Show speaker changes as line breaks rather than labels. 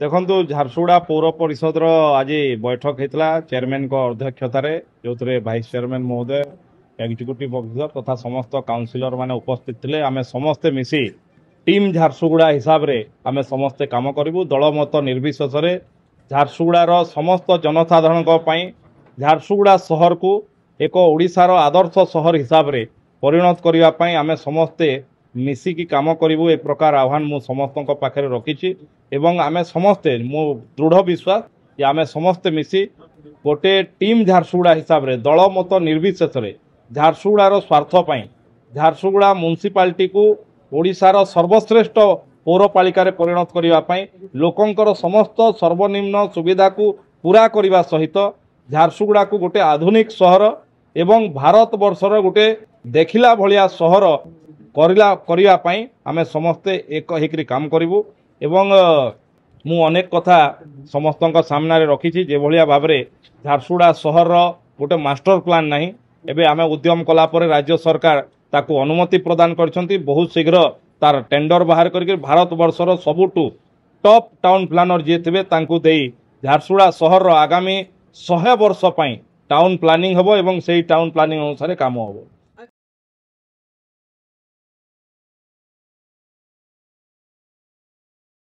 ଦେଖନ୍ତୁ ଝାରସୁଗୁଡ଼ା ପୌର ପରିଷଦର ଆଜି ବୈଠକ ହେଇଥିଲା ଚେୟାରମ୍ୟାନଙ୍କ ଅଧ୍ୟକ୍ଷତାରେ, ଯେଉଁଥିରେ ଭାଇସ୍ ଚେୟାରମ୍ୟାନ ମହୋଦୟ, ଏକ୍ଜିକ୍ୟୁଟିଭ ଅଫିସର ତଥା ସମସ୍ତ କାଉନସିଲର ମାନେ ଉପସ୍ଥିତ ଥିଲେ। ଆମେ ସମସ୍ତେ ମିଶି ଟିମ୍ ଝାରସୁଗୁଡ଼ା ହିସାବରେ ଆମେ ସମସ୍ତେ କାମ କରିବୁ। ଦଳମତ ନିର୍ବିଶେଷରେ ଝାରସୁଗୁଡ଼ାର ସମସ୍ତ ଜନସାଧାରଣଙ୍କ ପାଇଁ ଝାରସୁଗୁଡ଼ା ସହରକୁ ଏକ ଓଡ଼ିଶାର ଆଦର୍ଶ ସହର ହିସାବରେ ପରିଣତ କରିବା ପାଇଁ ଆମେ ସମସ୍ତେ ମିଶିକି କାମ କରିବୁ। ଏ ପ୍ରକାର ଆହ୍ୱାନ ମୁଁ ସମସ୍ତଙ୍କ ପାଖରେ ରଖିଛି ଏବଂ ଆମେ ସମସ୍ତେ, ମୁଁ ଦୃଢ଼ ବିଶ୍ୱାସ ଯେ ଆମେ ସମସ୍ତେ ମିଶି ଗୋटे ଟିମ୍ ଝାରସୁଗୁଡ଼ା ହିସାବରେ ଦଳମତ ନିର୍ବିଶେଷରେ ଝାରସୁଗୁଡ଼ାର ସ୍ୱାର୍ଥ ପାଇଁ ଝାରସୁଗୁଡ଼ା ମ୍ୟୁନିସିପାଲିଟିକୁ ଓଡ଼ିଶାର ସର୍ବଶ୍ରେଷ୍ଠ ପୌରପାଳିକାରେ ପରିଣତ କରିବା ପାଇଁ ଲୋକଙ୍କର ସମସ୍ତ ସର୍ବନିମ୍ନ ସୁବିଧାକୁ ପୂରା କରିବା ସହିତ ଝାରସୁଗୁଡ଼ାକୁ ଗୋଟେ ଆଧୁନିକ ସହର ଏବଂ ଭାରତବର୍ଷର ଗୋଟେ ଦେଖିଲା ଭଳିଆ ସହର କରିବା ପାଇଁ ଆମେ ସମସ୍ତେ ଏକ ହେଇକରି କାମ କରିବୁ। ଏବଂ ମୁଁ ଅନେକ କଥା ସମସ୍ତଙ୍କ ସାମ୍ନାରେ ରଖିଛି, ଯେଭଳିଆ ଭାବରେ ଝାରସୁଗୁଡ଼ା ସହରର ଗୋଟେ ମାଷ୍ଟର ପ୍ଲାନ୍ ନାହିଁ। ଏବେ ଆମେ ଉଦ୍ୟମ କଲା ପରେ ରାଜ୍ୟ ସରକାର ତାକୁ ଅନୁମତି ପ୍ରଦାନ କରିଛନ୍ତି। ବହୁତ ଶୀଘ୍ର ତାର ଟେଣ୍ଡର ବାହାର କରିକି ଭାରତବର୍ଷର ସବୁଠୁ ଟପ୍ ଟାଉନ୍ ପ୍ଲାନର ଯିଏ ଥିବେ ତାଙ୍କୁ ଦେଇ ଝାରସୁଗୁଡ଼ା ସହରର ଆଗାମୀ 100 ବର୍ଷ ପାଇଁ ଟାଉନ୍ ପ୍ଲାନିଂ ହେବ ଏବଂ ସେହି ଟାଉନ୍ ପ୍ଲାନିଂ ଅନୁସାରେ କାମ ହେବ।